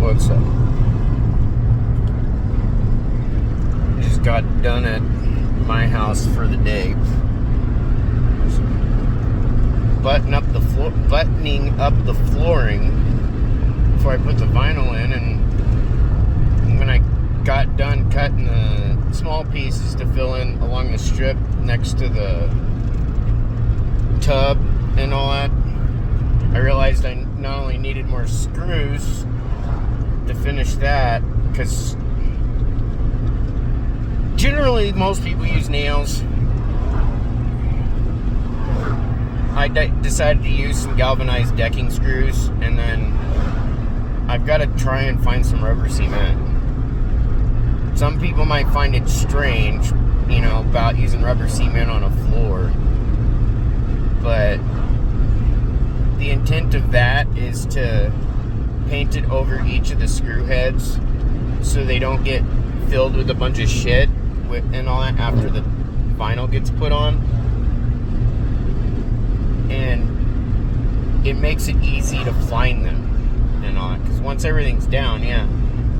What's up? Just got done at my house for the day. Buttoning up the flooring before I put the vinyl in, and when I got done cutting the small pieces to fill in along the strip next to the tub and all that, I realized I not only needed more screws to finish that, because generally most people use nails. I decided to use some galvanized decking screws, and then I've got to try and find some rubber cement. Some people might find it strange, about using rubber cement on a floor, but the intent of that is to paint it over each of the screw heads so they don't get filled with a bunch of shit and all that after the vinyl gets put on. And it makes it easy to find them and all that, because once everything's down,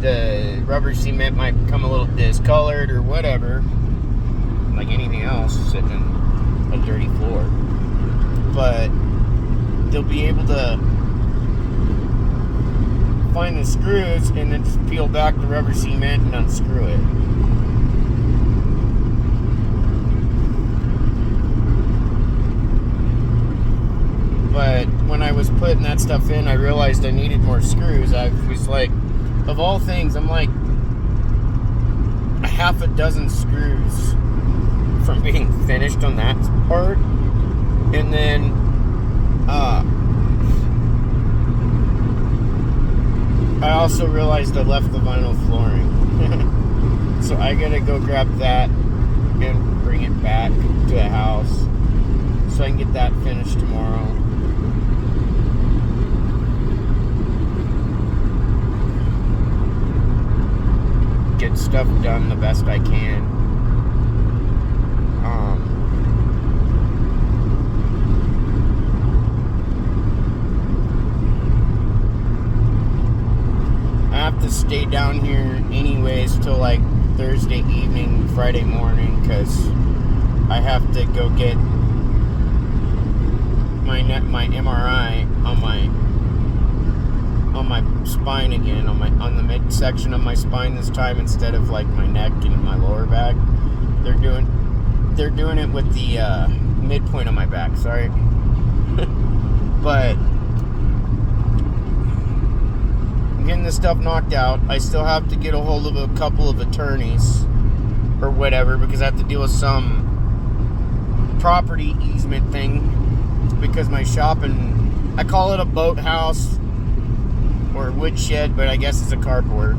the rubber cement might become a little discolored or whatever, like anything else sitting in a dirty floor, but they'll be able to find the screws and then just peel back the rubber cement and unscrew it. But when I was putting that stuff in, I realized I needed more screws. I was like, of all things, I'm like a half a dozen screws from being finished on that part. And then I also realized I left the vinyl flooring. So I gotta go grab that and bring it back to the house so I can get that finished tomorrow. Get stuff done the best I can. I have to stay down here anyways till like Thursday evening, Friday morning, because I have to go get my MRI on my spine again, on the midsection of my spine this time, instead of like my neck and my lower back. They're doing it with the midpoint of my back, sorry. But I'm getting this stuff knocked out. I still have to get a hold of a couple of attorneys or whatever, because I have to deal with some property easement thing, because my shop, and I call it a boathouse or woodshed, but I guess it's a carport.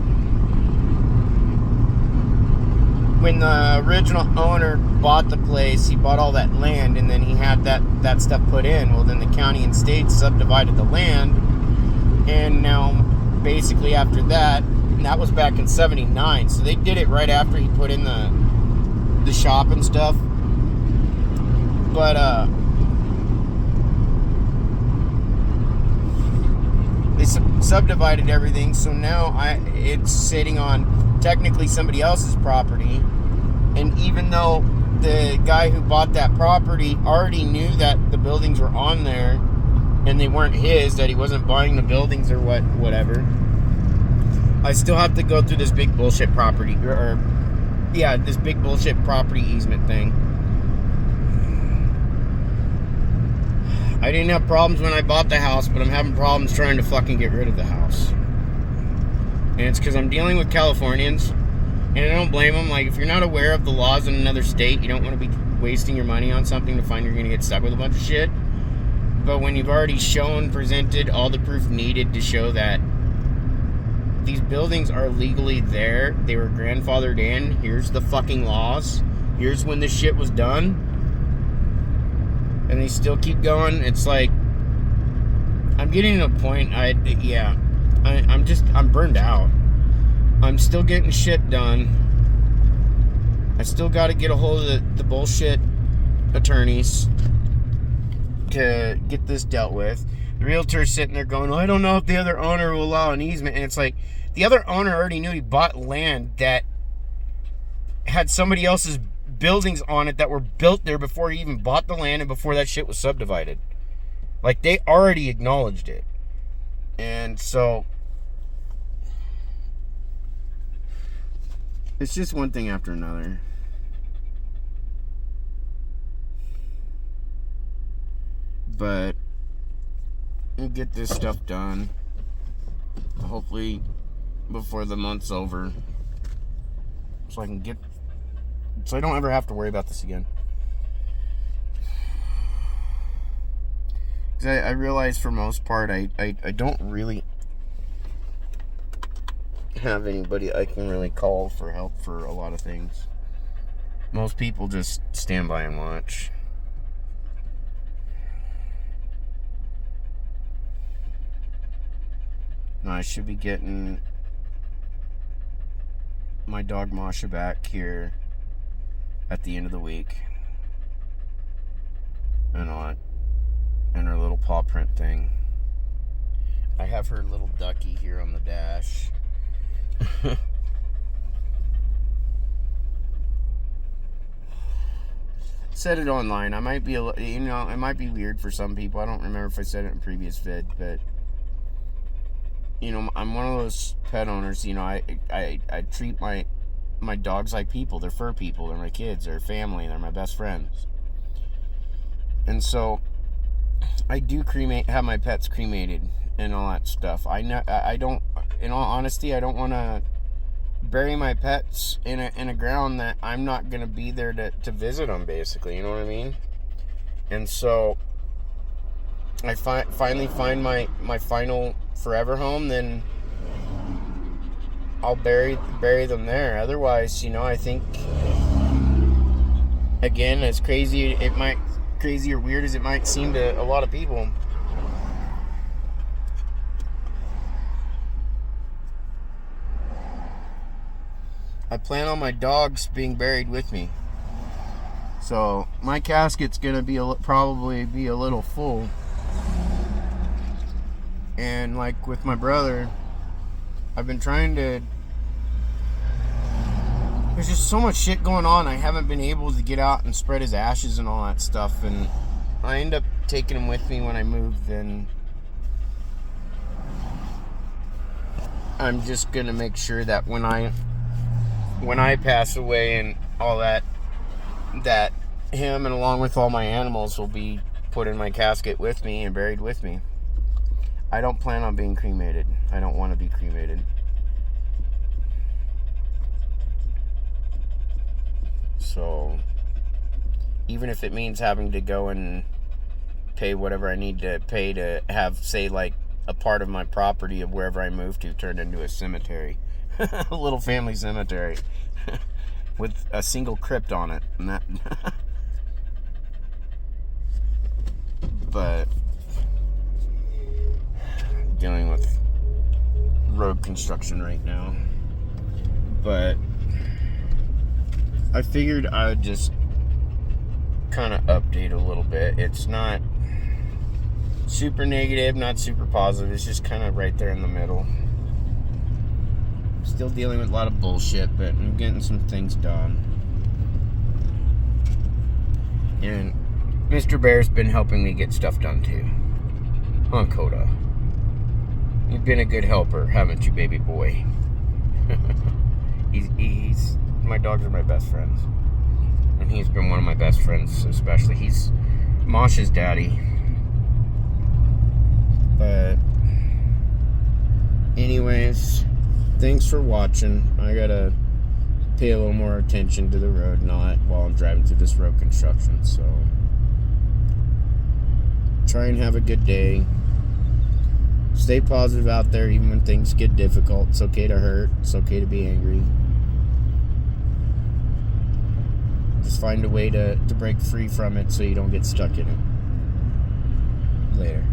When the original owner bought the place, he bought all that land, and then he had that stuff put in. Well, then the county and state subdivided the land, and now basically after that, and that was back in 79, so they did it right after he put in the shop and stuff. But they subdivided everything, so now it's sitting on technically somebody else's property. And even though the guy who bought that property already knew that the buildings were on there and they weren't his, that he wasn't buying the buildings or whatever, I still have to go through this big bullshit this big bullshit property easement thing. I didn't have problems when I bought the house, but I'm having problems trying to fucking get rid of the house. And it's because I'm dealing with Californians, and I don't blame them. Like, if you're not aware of the laws in another state, you don't want to be wasting your money on something to find you're going to get stuck with a bunch of shit. But when you've already presented all the proof needed to show that these buildings are legally there, they were grandfathered in, here's the fucking laws, here's when this shit was done, and they still keep going, it's like, I'm getting to a point, I'm burned out. I'm still getting shit done. I still got to get a hold of the bullshit attorneys to get this dealt with. The realtor's sitting there going, I don't know if the other owner will allow an easement. And it's like, the other owner already knew he bought land that had somebody else's buildings on it that were built there before he even bought the land and before that shit was subdivided. Like, they already acknowledged it. And so it's just one thing after another. But we'll get this stuff done. Hopefully before the month's over. So I don't ever have to worry about this again. Because I realize for most part I don't really have anybody I can really call for help for a lot of things. Most people just stand by and watch. Now I should be getting my dog Masha back here at the end of the week. And her little paw print thing. I have her little ducky here on the dash. Said it online. I might be it might be weird for some people. I don't remember if I said it in a previous vid, but I'm one of those pet owners. I treat my dogs like people. They're fur people. They're my kids. They're family. They're my best friends. And so I do have my pets cremated and all that stuff. I don't, in all honesty, I don't want to bury my pets in a ground that I'm not going to be there to visit them, basically. You know what I mean? And so I finally find my final forever home, then I'll bury them there. Otherwise, I think, again, as crazy or weird as it might seem to a lot of people, I plan on my dogs being buried with me. So my casket's gonna probably be a little full. And like with my brother, I've been trying to. There's just so much shit going on. I haven't been able to get out and spread his ashes and all that stuff. And I end up taking him with me when I moved. And I'm just gonna make sure that when I pass away and all that him and along with all my animals will be put in my casket with me and buried with me. I don't plan on being cremated. I don't want to be cremated. So even if it means having to go and pay whatever I need to pay to have, say, like a part of my property of wherever I move to turned into a cemetery. A little family cemetery with a single crypt on it, and that. But dealing with road construction right now. But I figured I would just kind of update a little bit. It's not super negative, not super positive. It's just kind of right there in the middle. Still dealing with a lot of bullshit, but I'm getting some things done. And Mr. Bear's been helping me get stuff done too. Huh, Coda? You've been a good helper, haven't you, baby boy? My dogs are my best friends. And he's been one of my best friends, especially. He's Masha's daddy. But anyways, thanks for watching. I gotta pay a little more attention to the road and all that while I'm driving through this road construction. So try and have a good day. Stay positive out there even when things get difficult. It's okay to hurt. It's okay to be angry. Just find a way to break free from it so you don't get stuck in it. Later.